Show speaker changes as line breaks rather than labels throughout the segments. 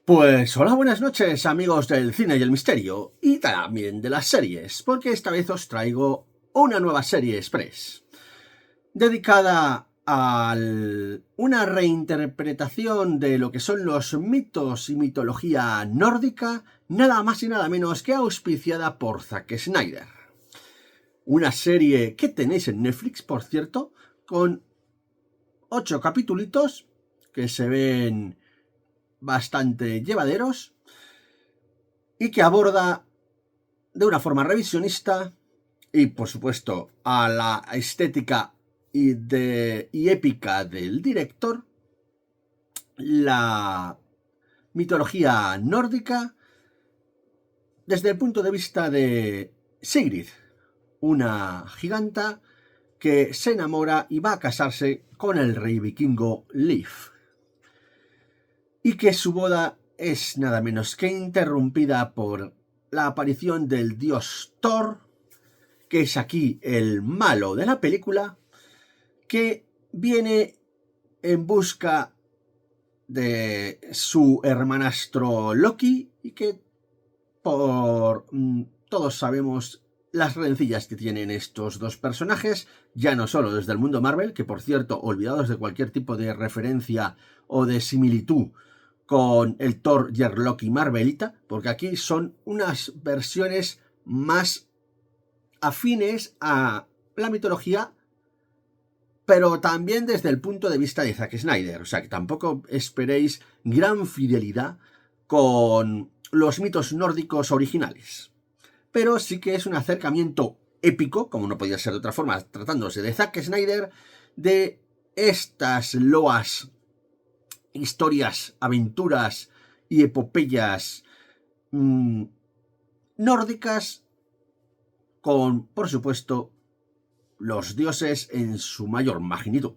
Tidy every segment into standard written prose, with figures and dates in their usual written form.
Pues hola, buenas noches amigos del cine y el misterio, y también de las series, porque esta vez os traigo una nueva serie express, dedicada a una reinterpretación de lo que son los mitos y mitología nórdica, nada más y nada menos que auspiciada por Zack Snyder. Una serie que tenéis en Netflix, por cierto, con 8 capítulos que se ven bastante llevaderos y que aborda de una forma revisionista y, por supuesto, a la estética y épica del director, la mitología nórdica desde el punto de vista de Sigrid, una giganta que se enamora y va a casarse con el rey vikingo Leif, y que su boda es nada menos que interrumpida por la aparición del dios Thor, que es aquí el malo de la película, que viene en busca de su hermanastro Loki y que todos sabemos las rencillas que tienen estos dos personajes, ya no solo desde el mundo Marvel, que por cierto, olvidados de cualquier tipo de referencia o de similitud con el Thor y el Loki Marvelita, porque aquí son unas versiones más afines a la mitología, pero también desde el punto de vista de Zack Snyder. O sea, que tampoco esperéis gran fidelidad con los mitos nórdicos originales. Pero sí que es un acercamiento épico, como no podía ser de otra forma, tratándose de Zack Snyder, de estas loas, historias, aventuras y epopeyas nórdicas con, por supuesto, los dioses en su mayor magnitud.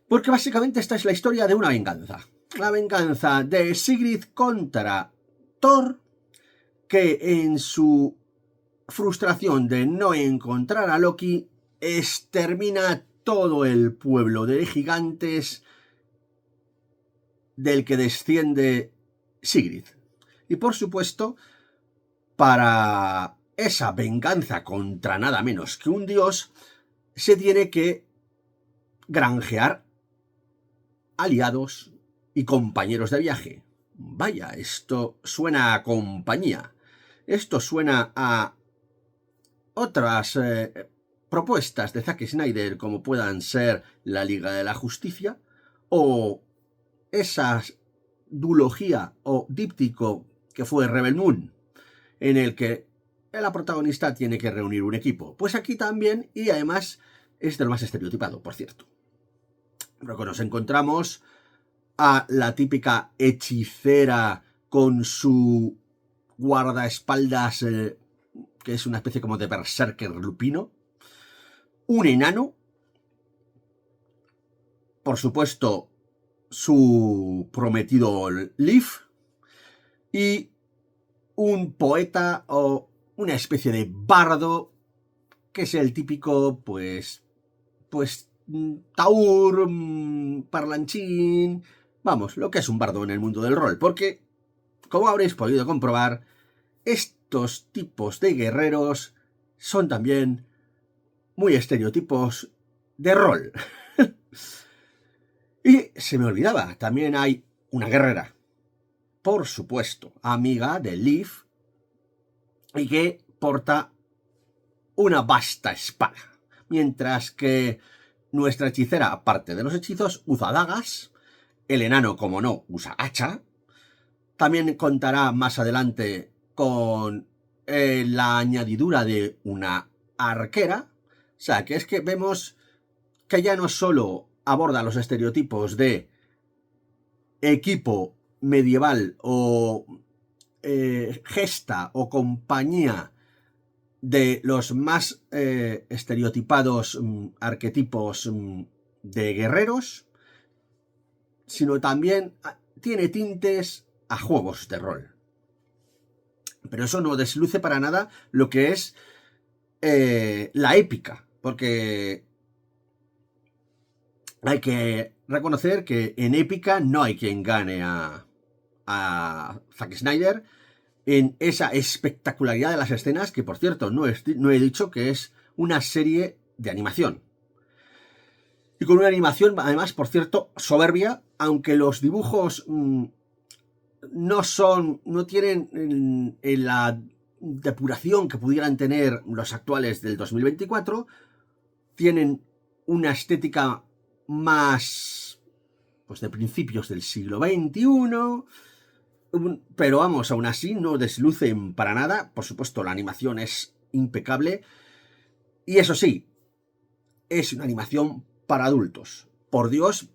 Porque básicamente esta es la historia de una venganza. La venganza de Sigrid contra Thor, que en su frustración de no encontrar a Loki, extermina todo el pueblo de gigantes del que desciende Sigrid. Y por supuesto, para esa venganza contra nada menos que un dios, se tiene que granjear aliados y compañeros de viaje. Vaya, esto suena a compañía. Esto suena a otras propuestas de Zack Snyder, como puedan ser la Liga de la Justicia o esa dulogía o díptico que fue Rebel Moon, en el que la protagonista tiene que reunir un equipo. Pues aquí también, y además es de lo más estereotipado, por cierto. Luego nos encontramos a la típica hechicera con su guardaespaldas, que es una especie como de berserker lupino, un enano, por supuesto su prometido Leif, y un poeta o una especie de bardo, que es el típico, pues taur, parlanchín, vamos, lo que es un bardo en el mundo del rol, porque, como habréis podido comprobar, estos tipos de guerreros son también muy estereotipos de rol. Y se me olvidaba, también hay una guerrera, por supuesto, amiga de Leif, y que porta una vasta espada, mientras que nuestra hechicera, aparte de los hechizos, usa dagas, el enano, como no, usa hacha. También contará más adelante con la añadidura de una arquera. O sea, que es que vemos que ya no solo aborda los estereotipos de equipo medieval o gesta o compañía de los más estereotipados arquetipos de guerreros, sino también tiene tintes a juegos de rol. Pero eso no desluce para nada lo que es la épica, porque hay que reconocer que en épica no hay quien gane a a Zack Snyder en esa espectacularidad de las escenas, que por cierto no he dicho que es una serie de animación. Y con una animación, además, por cierto, soberbia, aunque los dibujos no tienen la depuración que pudieran tener los actuales del 2024, tienen una estética más, pues, de principios del siglo XXI, pero vamos, aún así no deslucen para nada. Por supuesto, la animación es impecable y eso sí, es una animación para adultos. Por Dios,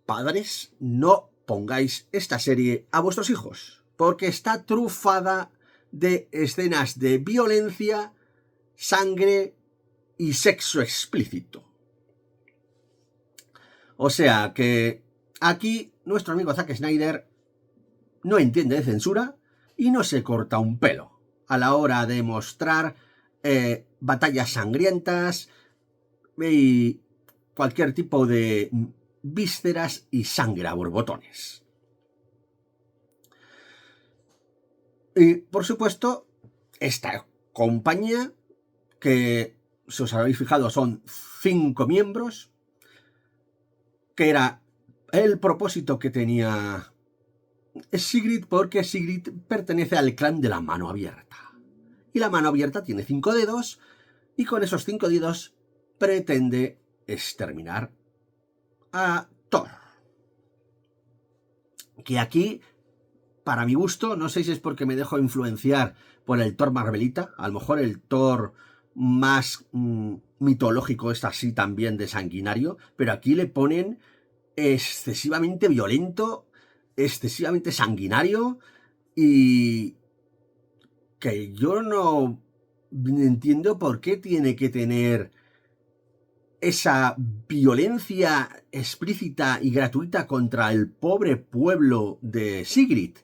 padres, no pongáis esta serie a vuestros hijos, porque está trufada de escenas de violencia, sangre y sexo explícito. O sea que aquí nuestro amigo Zack Snyder no entiende de censura y no se corta un pelo a la hora de mostrar batallas sangrientas y cualquier tipo de vísceras y sangre a borbotones. Y por supuesto, esta compañía, que si os habéis fijado son 5 miembros, que era el propósito que tenía Sigrid, porque Sigrid pertenece al clan de la mano abierta. Y la mano abierta tiene 5 dedos, y con esos 5 dedos pretende exterminar a Thor. Que aquí, para mi gusto, no sé si es porque me dejo influenciar por el Thor Marvelita, a lo mejor el Thor más mitológico es así también de sanguinario, pero aquí le ponen excesivamente violento, excesivamente sanguinario, y que yo no entiendo por qué tiene que tener esa violencia explícita y gratuita contra el pobre pueblo de Sigrid.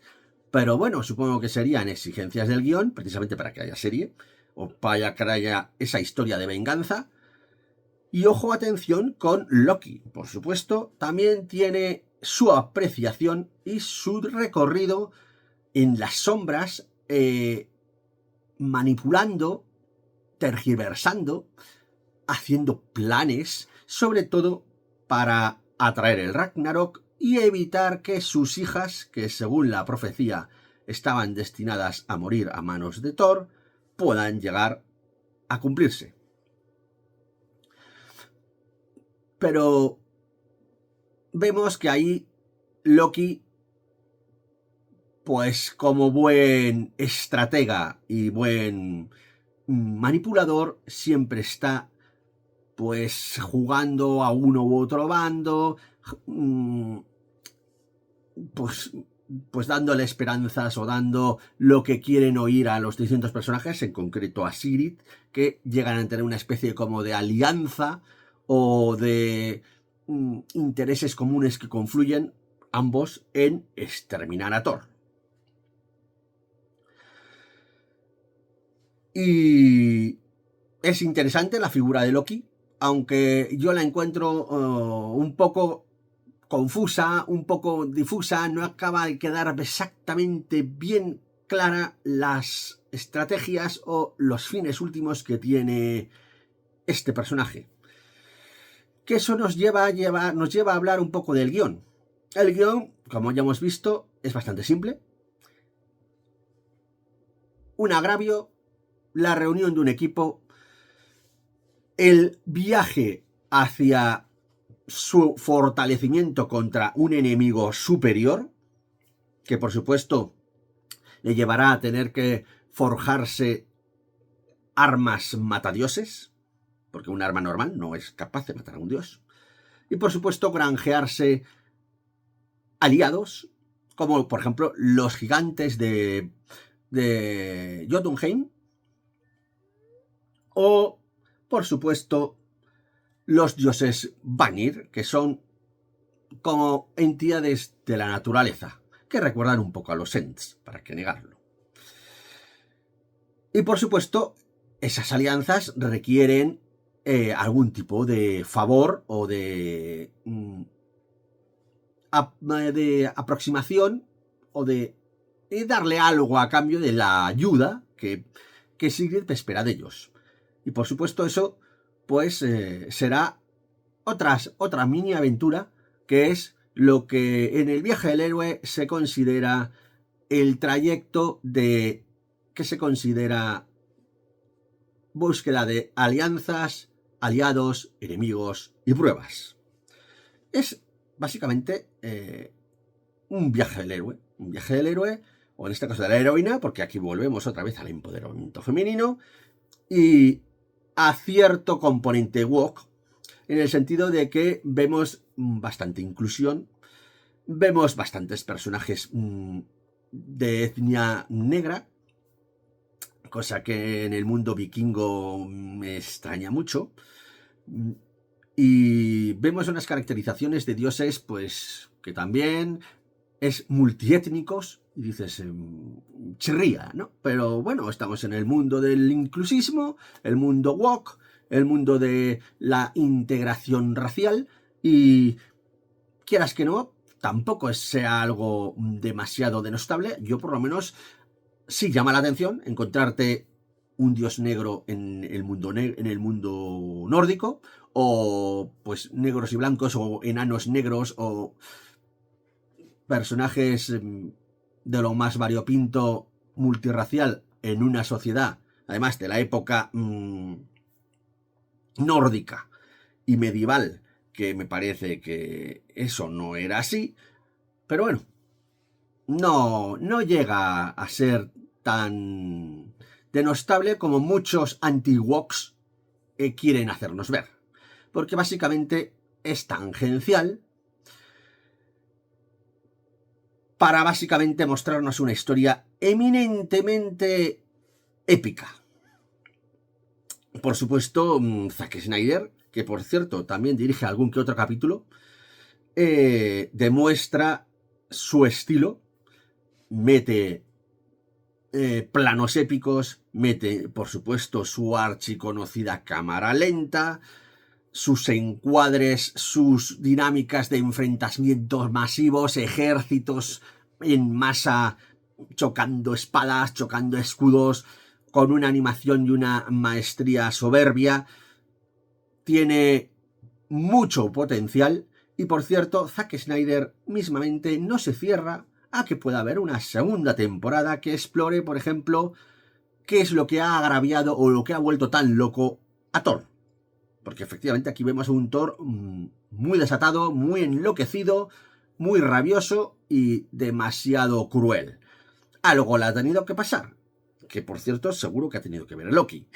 Pero bueno, supongo que serían exigencias del guión, precisamente para que haya serie, o para que haya esa historia de venganza. Y ojo, atención con Loki. Por supuesto, también tiene su apreciación y su recorrido en las sombras, manipulando, tergiversando, haciendo planes, sobre todo para atraer el Ragnarok y evitar que sus hijas, que según la profecía estaban destinadas a morir a manos de Thor, puedan llegar a cumplirse. Pero vemos que ahí Loki, pues como buen estratega y buen manipulador, siempre está pues jugando a uno u otro bando, pues dándole esperanzas o dando lo que quieren oír a los distintos personajes, en concreto a Sigrid, que llegan a tener una especie como de alianza o de intereses comunes que confluyen ambos en exterminar a Thor. Y es interesante la figura de Loki, aunque yo la encuentro un poco confusa, un poco difusa, no acaba de quedar exactamente bien clara las estrategias o los fines últimos que tiene este personaje. Que eso nos lleva a hablar un poco del guión. El guión, como ya hemos visto, es bastante simple. Un agravio, la reunión de un equipo, el viaje hacia su fortalecimiento contra un enemigo superior, que por supuesto le llevará a tener que forjarse armas matadioses, porque un arma normal no es capaz de matar a un dios. Y por supuesto granjearse aliados, como por ejemplo los gigantes de Jotunheim, o por supuesto los dioses Vanir, que son como entidades de la naturaleza, que recuerdan un poco a los Ents, para qué negarlo. Y por supuesto, esas alianzas requieren algún tipo de favor o de aproximación o de y darle algo a cambio de la ayuda que Sigrid espera de ellos. Y por supuesto eso pues será otra mini aventura, que es lo que en el viaje del héroe se considera el trayecto de que se considera búsqueda de alianzas, aliados, enemigos y pruebas. Es básicamente un viaje del héroe, o en este caso de la heroína, porque aquí volvemos otra vez al empoderamiento femenino, y a cierto componente woke, en el sentido de que vemos bastante inclusión, vemos bastantes personajes de etnia negra, cosa que en el mundo vikingo me extraña mucho, y vemos unas caracterizaciones de dioses pues que también es multiétnicos, y dices, chirría, ¿no? Pero bueno, estamos en el mundo del inclusismo, el mundo woke, el mundo de la integración racial, y quieras que no, tampoco sea algo demasiado denostable. Yo por lo menos sí llama la atención encontrarte un dios negro en el mundo nórdico, o pues negros y blancos, o enanos negros, o personajes de lo más variopinto multirracial en una sociedad, además de la época nórdica y medieval, que me parece que eso no era así, pero bueno, no llega a ser tan denostable como muchos anti-woks quieren hacernos ver, porque básicamente es tangencial para básicamente mostrarnos una historia eminentemente épica. Por supuesto, Zack Snyder, que por cierto también dirige algún que otro capítulo, demuestra su estilo, mete planos épicos, mete por supuesto su archiconocida cámara lenta, sus encuadres, sus dinámicas de enfrentamientos masivos, ejércitos en masa chocando espadas, chocando escudos, con una animación y una maestría soberbia. Tiene mucho potencial y, por cierto, Zack Snyder mismamente no se cierra a que pueda haber una segunda temporada que explore, por ejemplo, qué es lo que ha agraviado o lo que ha vuelto tan loco a Thor. Porque efectivamente aquí vemos a un Thor muy desatado, muy enloquecido, muy rabioso y demasiado cruel. Algo le ha tenido que pasar. Que por cierto, seguro que ha tenido que ver a Loki.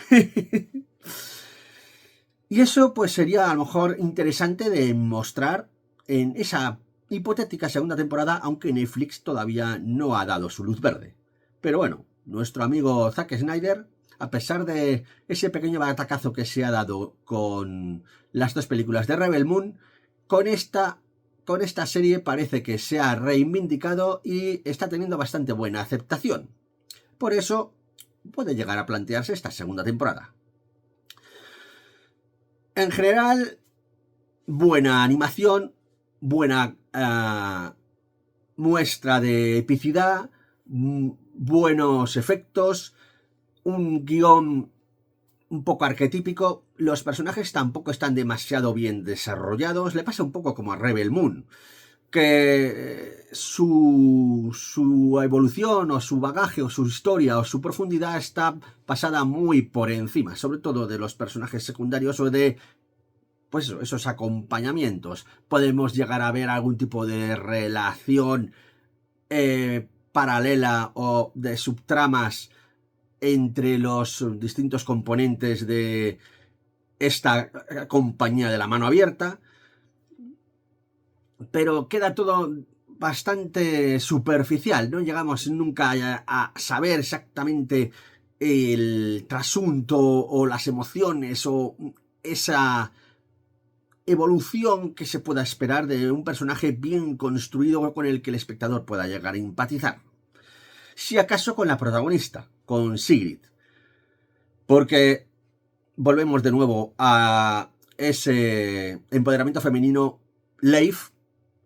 Y eso pues sería a lo mejor interesante de mostrar en esa hipotética segunda temporada, aunque Netflix todavía no ha dado su luz verde. Pero bueno, nuestro amigo Zack Snyder, a pesar de ese pequeño batacazo que se ha dado con las dos películas de Rebel Moon, con esta serie parece que se ha reivindicado y está teniendo bastante buena aceptación. Por eso puede llegar a plantearse esta segunda temporada. En general, buena animación, buena muestra de epicidad, buenos efectos, un guión un poco arquetípico. Los personajes tampoco están demasiado bien desarrollados. Le pasa un poco como a Rebel Moon, que su evolución o su bagaje o su historia o su profundidad está pasada muy por encima, sobre todo de los personajes secundarios o de pues esos acompañamientos. Podemos llegar a ver algún tipo de relación paralela o de subtramas entre los distintos componentes de esta compañía de la mano abierta, pero queda todo bastante superficial, no llegamos nunca a saber exactamente el trasunto o las emociones o esa evolución que se pueda esperar de un personaje bien construido con el que el espectador pueda llegar a empatizar. Si acaso con la protagonista, con Sigrid, porque volvemos de nuevo a ese empoderamiento femenino. Leif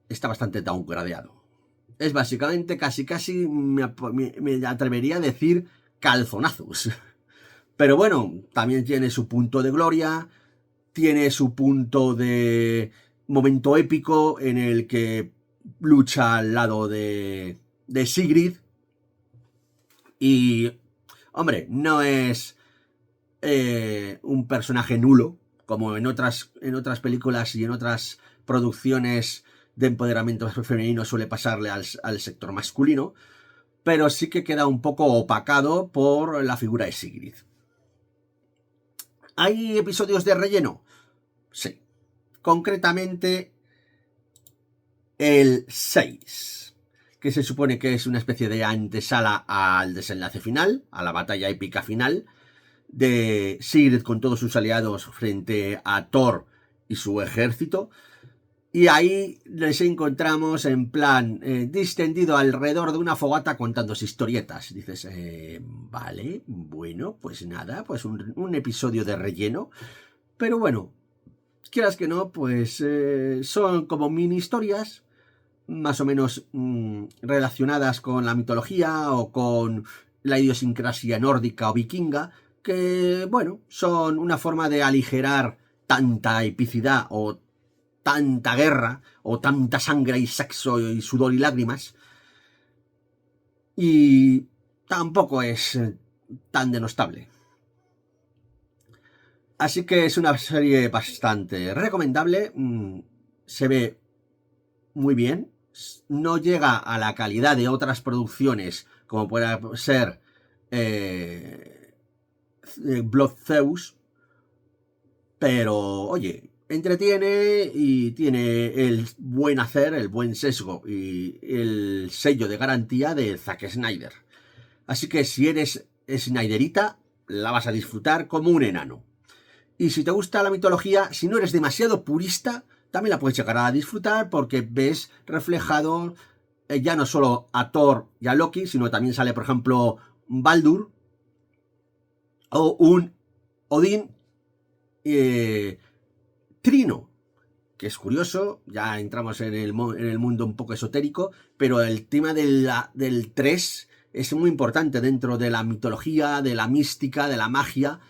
está bastante downgradeado. Es básicamente casi me atrevería a decir calzonazos. Pero bueno, también tiene su punto de gloria, tiene su punto de momento épico en el que lucha al lado de Sigrid. Y, hombre, no es un personaje nulo, como en otras películas y en otras producciones de empoderamiento femenino suele pasarle al sector masculino, pero sí que queda un poco opacado por la figura de Sigrid. ¿Hay episodios de relleno? Sí. Concretamente el 6, que se supone que es una especie de antesala al desenlace final, a la batalla épica final de Sigrid con todos sus aliados frente a Thor y su ejército. Y ahí les encontramos en plan distendido alrededor de una fogata contándose historietas. Dices, vale, bueno, pues nada, pues un episodio de relleno. Pero bueno, quieras que no, pues son como mini historias, más o menos relacionadas con la mitología o con la idiosincrasia nórdica o vikinga, que, bueno, son una forma de aligerar tanta epicidad o tanta guerra, o tanta sangre y sexo y sudor y lágrimas, y tampoco es tan denostable. Así que es una serie bastante recomendable, se ve muy bien, no llega a la calidad de otras producciones, como pueda ser Blood Zeus, pero oye, entretiene y tiene el buen hacer, el buen sesgo y el sello de garantía de Zack Snyder. Así que si eres Snyderita, la vas a disfrutar como un enano. Y si te gusta la mitología, si no eres demasiado purista, también la puedes llegar a disfrutar porque ves reflejado ya no solo a Thor y a Loki, sino también sale, por ejemplo, Baldur o un Odín trino, que es curioso, ya entramos en el mundo un poco esotérico, pero el tema del 3 es muy importante dentro de la mitología, de la mística, de la magia.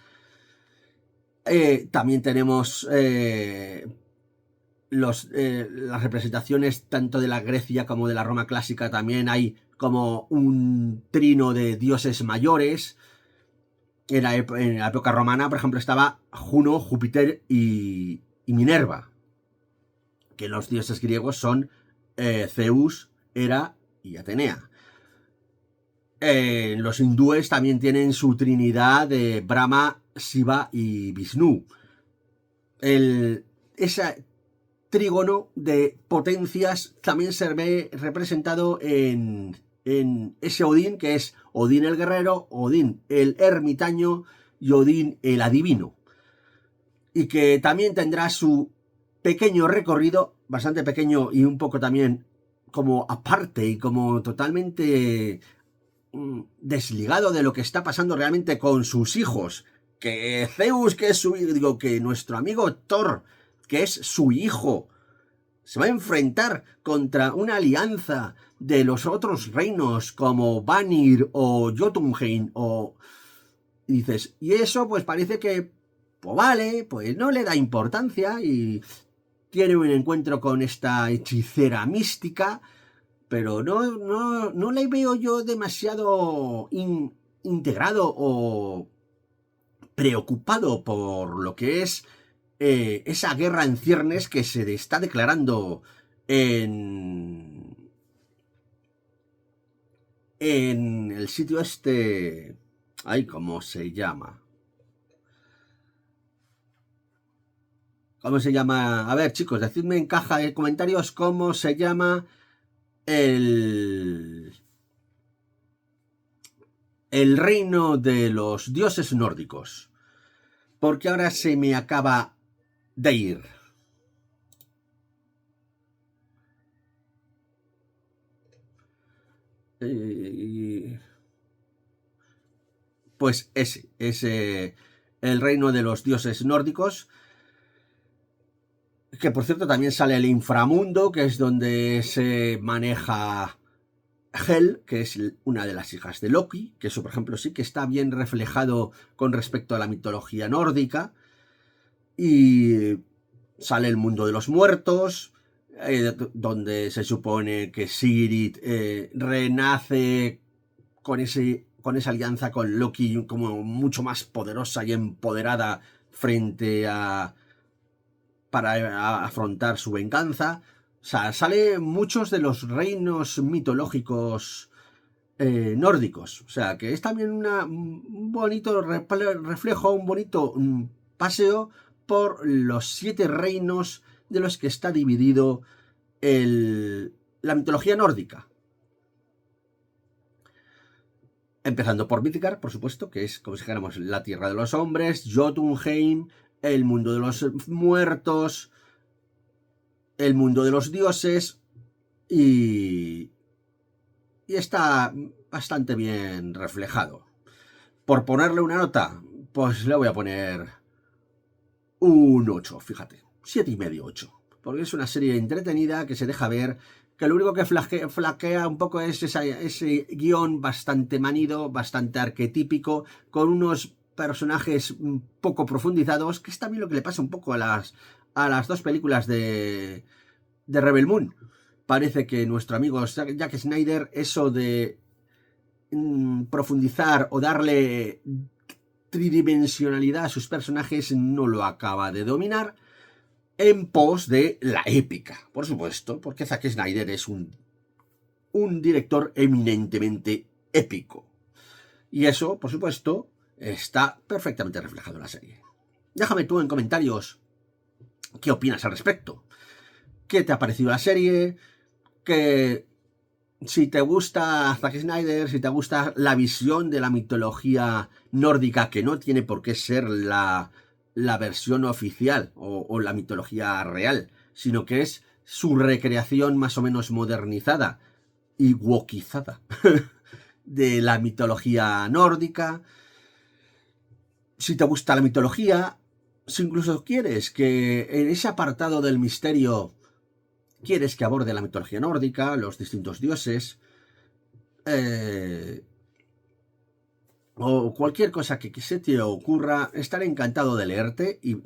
También tenemos las representaciones tanto de la Grecia como de la Roma clásica, también hay como un trino de dioses mayores. En la época romana, por ejemplo, estaba Juno, Júpiter y Minerva, que los dioses griegos son Zeus, Hera y Atenea. Los hindúes también tienen su trinidad de Brahma, Shiva y Vishnu. Ese trígono de potencias también se ve representado en ese Odín, que es Odín el guerrero, Odín el ermitaño y Odín el adivino. Y que también tendrá su pequeño recorrido, bastante pequeño y un poco también como aparte y como totalmente desligado de lo que está pasando realmente con sus hijos. Que Zeus, que es su hijo, digo, que nuestro amigo Thor, que es su hijo, se va a enfrentar contra una alianza de los otros reinos como Vanir o Jotunheim y dices, y eso pues parece que pues vale, pues no le da importancia y tiene un encuentro con esta hechicera mística, pero no le veo yo demasiado integrado o preocupado por lo que es esa guerra en ciernes que se está declarando en el sitio este. Ay, ¿cómo se llama? ¿Cómo se llama? A ver, chicos, decidme en caja de comentarios cómo se llama el reino de los dioses nórdicos. Porque ahora se me acaba de ir. Pues ese es el reino de los dioses nórdicos, que por cierto también sale el inframundo, que es donde se maneja Hel, que es una de las hijas de Loki, que eso, por ejemplo, sí que está bien reflejado con respecto a la mitología nórdica. Y sale el mundo de los muertos, donde se supone que Sigrid renace con esa alianza con Loki como mucho más poderosa y empoderada para afrontar su venganza. O sea, sale muchos de los reinos mitológicos nórdicos. O sea, que es también un bonito reflejo, un bonito paseo por los 7 reinos de los que está dividido la mitología nórdica. Empezando por Midgard, por supuesto, que es como si dijéramos la tierra de los hombres, Jotunheim, el mundo de los muertos, el mundo de los dioses, y está bastante bien reflejado. Por ponerle una nota, pues le voy a poner un 8, fíjate, 7,5, 8. Porque es una serie entretenida que se deja ver, que lo único que flaquea un poco es ese guión bastante manido, bastante arquetípico, con unos personajes poco profundizados, que es también lo que le pasa un poco a las 2 películas de Rebel Moon. Parece que nuestro amigo Zack Snyder, eso de profundizar o darle tridimensionalidad a sus personajes, no lo acaba de dominar, en pos de la épica, por supuesto, porque Zack Snyder es un director eminentemente épico. Y eso, por supuesto, está perfectamente reflejado en la serie. Déjame tú en comentarios qué opinas al respecto. ¿Qué te ha parecido la serie? Que si te gusta Zack Snyder, si te gusta la visión de la mitología nórdica, que no tiene por qué ser la versión oficial o la mitología real, sino que es su recreación más o menos modernizada y wokizada de la mitología nórdica. Si te gusta la mitología, si incluso quieres que en ese apartado del misterio quieres que aborde la mitología nórdica, los distintos dioses, o cualquier cosa que se te ocurra, estaré encantado de leerte y,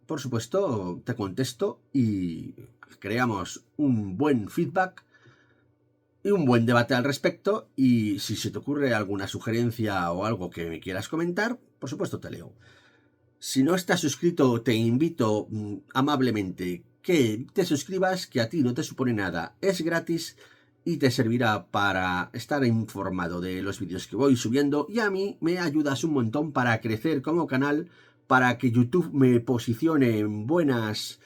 por supuesto, te contesto y creamos un buen feedback y un buen debate al respecto. Y si se te ocurre alguna sugerencia o algo que me quieras comentar, por supuesto te leo. Si no estás suscrito, te invito amablemente que te suscribas, que a ti no te supone nada, es gratis y te servirá para estar informado de los vídeos que voy subiendo, y a mí me ayudas un montón para crecer como canal, para que YouTube me posicione en buenas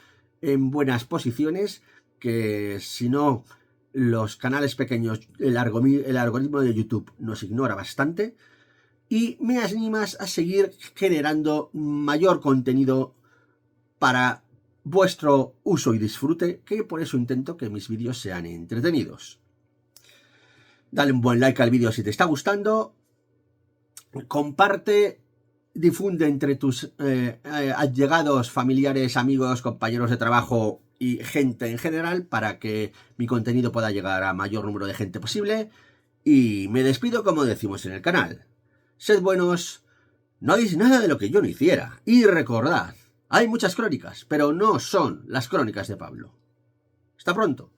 posiciones, que si no, los canales pequeños, el algoritmo de YouTube nos ignora bastante. Y me animas a seguir generando mayor contenido para vuestro uso y disfrute, que por eso intento que mis vídeos sean entretenidos. Dale un buen like al vídeo si te está gustando. Comparte, difunde entre tus allegados, familiares, amigos, compañeros de trabajo y gente en general, para que mi contenido pueda llegar a mayor número de gente posible. Y me despido como decimos en el canal. Sed buenos, no hagáis nada de lo que yo no hiciera. Y recordad, hay muchas crónicas, pero no son las crónicas de Pablo. Hasta pronto.